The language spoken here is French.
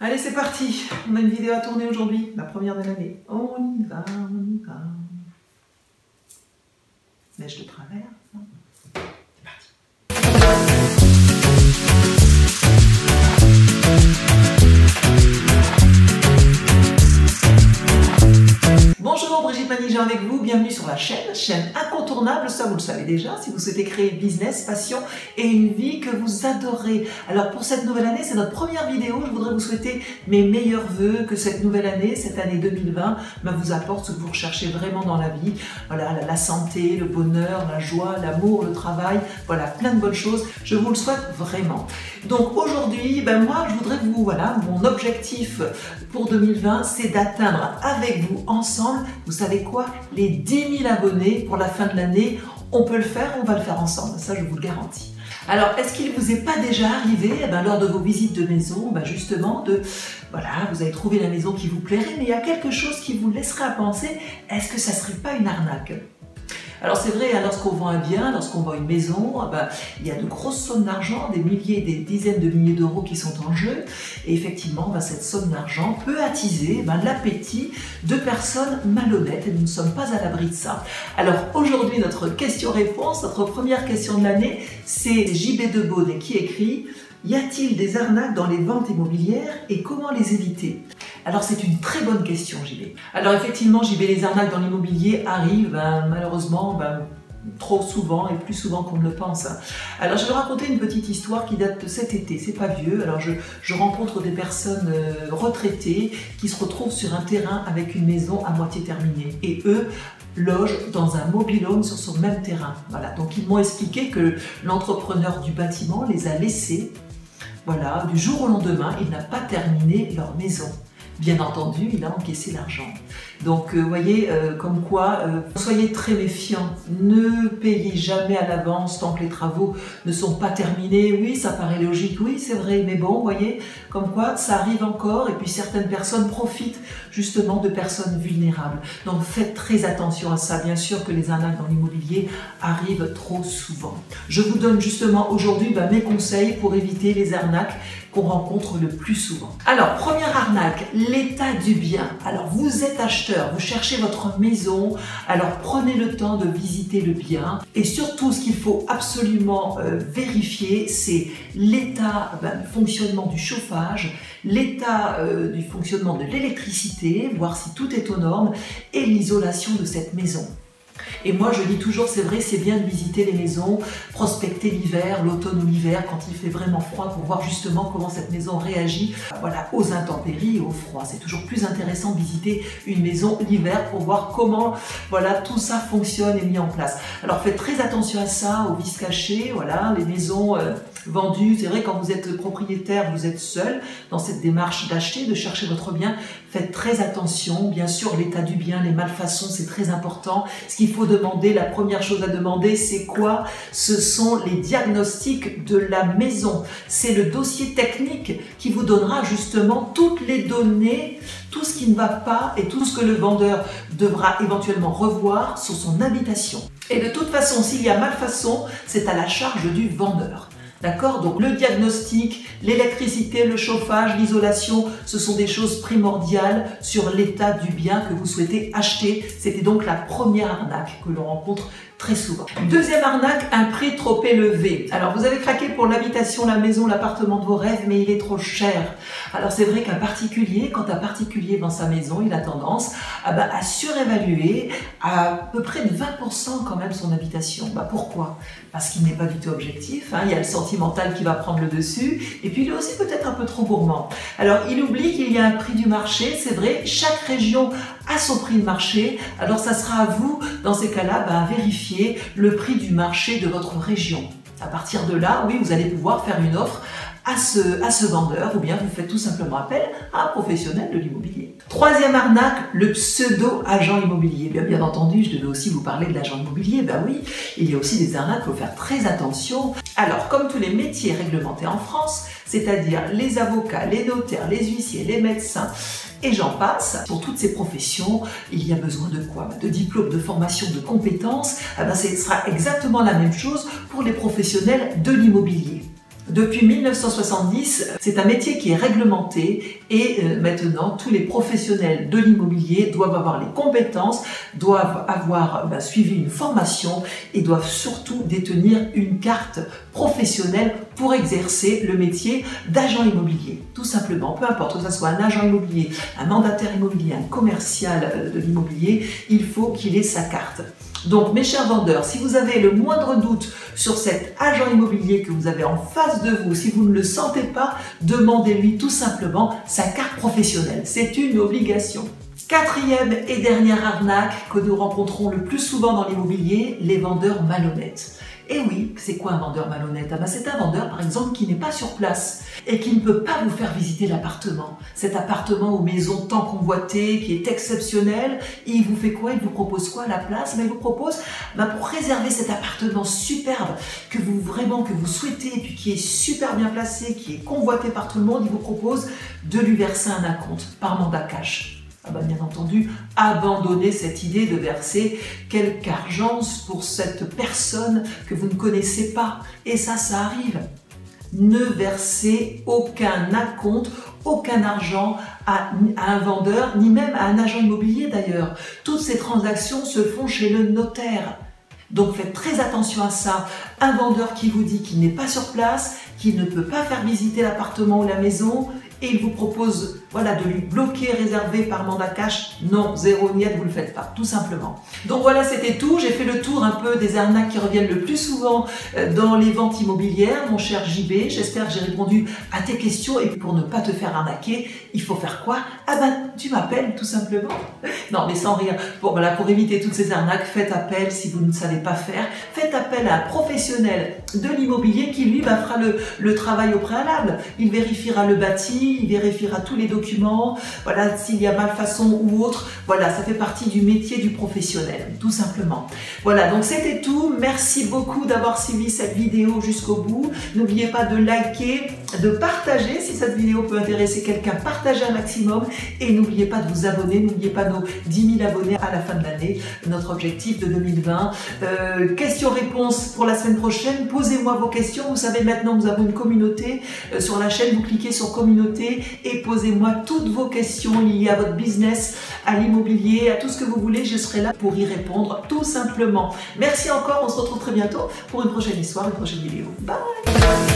Allez, c'est parti. On a une vidéo à tourner aujourd'hui, la première de l'année. On y va, on y va. Neige de travers. C'est parti. Bonjour, Brigitte Manigé avec vous, bienvenue sur la chaîne incontournable, ça vous le savez déjà, si vous souhaitez créer business, passion et une vie que vous adorez. Alors pour cette nouvelle année, c'est notre première vidéo, je voudrais vous souhaiter mes meilleurs vœux, que cette nouvelle année, cette année 2020, vous apporte ce que vous recherchez vraiment dans la vie. Voilà, la santé, le bonheur, la joie, l'amour, le travail, voilà, plein de bonnes choses, je vous le souhaite vraiment. Donc aujourd'hui, moi je voudrais vous, voilà, mon objectif pour 2020, c'est d'atteindre avec vous ensemble, vous savez quoi, les 10 000 abonnés pour la fin de l'année. On peut le faire, on va le faire ensemble, ça je vous le garantis. Alors, est-ce qu'il ne vous est pas déjà arrivé, lors de vos visites de maison, justement, voilà, vous avez trouvé la maison qui vous plairait, mais il y a quelque chose qui vous laisserait à penser, est-ce que ça ne serait pas une arnaque ? Alors c'est vrai, lorsqu'on vend un bien, lorsqu'on vend une maison, il y a de grosses sommes d'argent, des milliers, des dizaines de milliers d'euros qui sont en jeu. Et effectivement, cette somme d'argent peut attiser l'appétit de personnes malhonnêtes et nous ne sommes pas à l'abri de ça. Alors aujourd'hui, notre question-réponse, notre première question de l'année, c'est JB de Beaune qui écrit « Y a-t-il des arnaques dans les ventes immobilières et comment les éviter ?» Alors c'est une très bonne question, JB. Alors effectivement, JB, les arnaques dans l'immobilier arrivent malheureusement trop souvent et plus souvent qu'on ne le pense. Alors je vais raconter une petite histoire qui date de cet été, c'est pas vieux. Alors je rencontre des personnes retraitées qui se retrouvent sur un terrain avec une maison à moitié terminée et eux logent dans un mobil-home sur ce même terrain. Voilà, donc ils m'ont expliqué que l'entrepreneur du bâtiment les a laissés, voilà, du jour au lendemain, il n'a pas terminé leur maison. Bien entendu, il a encaissé l'argent. Donc, vous voyez, comme quoi, soyez très méfiants. Ne payez jamais à l'avance tant que les travaux ne sont pas terminés. Oui, ça paraît logique, oui, c'est vrai, mais bon, vous voyez, comme quoi, ça arrive encore. Et puis, certaines personnes profitent justement de personnes vulnérables. Donc, faites très attention à ça. Bien sûr que les arnaques dans l'immobilier arrivent trop souvent. Je vous donne justement aujourd'hui mes conseils pour éviter les arnaques qu'on rencontre le plus souvent. Alors, première arnaque, l'état du bien. Alors, vous êtes acheteur, vous cherchez votre maison, alors prenez le temps de visiter le bien. Et surtout, ce qu'il faut absolument vérifier, c'est l'état du fonctionnement du chauffage, l'état du fonctionnement de l'électricité, voir si tout est aux normes, et l'isolation de cette maison. Et moi je dis toujours, c'est vrai, c'est bien de visiter les maisons, prospecter l'hiver, l'automne ou l'hiver quand il fait vraiment froid pour voir justement comment cette maison réagit aux intempéries et au froid. C'est toujours plus intéressant de visiter une maison l'hiver pour voir comment tout ça fonctionne et mis en place. Alors faites très attention à ça, aux vices cachés, les maisons vendues. C'est vrai, quand vous êtes propriétaire, vous êtes seul dans cette démarche d'acheter, de chercher votre bien. Faites très attention, bien sûr, l'état du bien, les malfaçons, c'est très important. Ce qu'il faut demander, la première chose à demander, c'est quoi? Ce sont les diagnostics de la maison. C'est le dossier technique qui vous donnera justement toutes les données, tout ce qui ne va pas et tout ce que le vendeur devra éventuellement revoir sur son habitation. Et de toute façon, s'il y a malfaçon, c'est à la charge du vendeur. D'accord? Donc le diagnostic, l'électricité, le chauffage, l'isolation, ce sont des choses primordiales sur l'état du bien que vous souhaitez acheter. C'était donc la première arnaque que l'on rencontre très souvent. Deuxième arnaque, un prix trop élevé. Alors vous avez craqué pour l'habitation, la maison, l'appartement de vos rêves, mais il est trop cher. Alors c'est vrai qu'un particulier, quand un particulier vend sa maison, il a tendance à surévaluer à peu près de 20% quand même son habitation. Pourquoi? Parce qu'il n'est pas du tout objectif, il y a le sentimental qui va prendre le dessus, et puis il est aussi peut-être un peu trop gourmand. Alors il oublie qu'il y a un prix du marché, c'est vrai, chaque région a son prix de marché, alors ça sera à vous, dans ces cas-là, à vérifier le prix du marché de votre région. À partir de là, oui, vous allez pouvoir faire une offre à ce vendeur, ou bien vous faites tout simplement appel à un professionnel de l'immobilier. Troisième arnaque, le pseudo-agent immobilier. Bien entendu, je devais aussi vous parler de l'agent immobilier. Oui, il y a aussi des arnaques, il faut faire très attention. Alors, comme tous les métiers réglementés en France, c'est-à-dire les avocats, les notaires, les huissiers, les médecins, et j'en passe, pour toutes ces professions, il y a besoin de quoi? De diplômes, de formation, de compétences. Ce sera exactement la même chose pour les professionnels de l'immobilier. Depuis 1970, c'est un métier qui est réglementé et maintenant tous les professionnels de l'immobilier doivent avoir les compétences, doivent avoir suivi une formation et doivent surtout détenir une carte professionnelle pour exercer le métier d'agent immobilier. Tout simplement, peu importe que ce soit un agent immobilier, un mandataire immobilier, un commercial de l'immobilier, il faut qu'il ait sa carte. Donc mes chers vendeurs, si vous avez le moindre doute sur cet agent immobilier que vous avez en face de vous, si vous ne le sentez pas, demandez-lui tout simplement sa carte professionnelle. C'est une obligation. Quatrième et dernière arnaque que nous rencontrons le plus souvent dans l'immobilier, les vendeurs malhonnêtes. Et oui, c'est quoi un vendeur malhonnête? C'est un vendeur par exemple qui n'est pas sur place et qui ne peut pas vous faire visiter l'appartement. Cet appartement ou maison tant convoité, qui est exceptionnel, il vous fait quoi? Il vous propose quoi à la place? Il vous propose, pour réserver cet appartement superbe que vous souhaitez et puis qui est super bien placé, qui est convoité par tout le monde, il vous propose de lui verser un acompte par mandat cash. Bien entendu, abandonnez cette idée de verser quelque argent pour cette personne que vous ne connaissez pas. Et ça arrive. Ne versez aucun acompte, aucun argent à un vendeur, ni même à un agent immobilier d'ailleurs. Toutes ces transactions se font chez le notaire. Donc faites très attention à ça. Un vendeur qui vous dit qu'il n'est pas sur place, qu'il ne peut pas faire visiter l'appartement ou la maison, et il vous propose de lui bloquer, réserver par mandat cash, non, zéro niet, vous ne le faites pas, tout simplement. Donc voilà, c'était tout. J'ai fait le tour un peu des arnaques qui reviennent le plus souvent dans les ventes immobilières, mon cher JB. J'espère que j'ai répondu à tes questions. Et pour ne pas te faire arnaquer, il faut faire quoi? Tu m'appelles tout simplement. Non, mais sans rire. Pour éviter toutes ces arnaques, faites appel si vous ne savez pas faire. Faites appel à un professionnel de l'immobilier qui lui fera le travail au préalable. Il vérifiera le bâti, il vérifiera tous les documents, s'il y a malfaçon ou autre, ça fait partie du métier du professionnel, tout simplement. Voilà, donc c'était tout. Merci beaucoup d'avoir suivi cette vidéo jusqu'au bout. N'oubliez pas de liker, de partager si cette vidéo peut intéresser quelqu'un, partagez un maximum et n'oubliez pas de vous abonner, n'oubliez pas nos 10 000 abonnés à la fin de l'année, notre objectif de 2020. Questions-réponses pour la semaine prochaine, posez-moi vos questions. Vous savez maintenant, nous avons une communauté sur la chaîne, vous cliquez sur communauté et posez-moi toutes vos questions liées à votre business, à l'immobilier, à tout ce que vous voulez, je serai là pour y répondre tout simplement. Merci encore, on se retrouve très bientôt pour une prochaine histoire, une prochaine vidéo. Bye!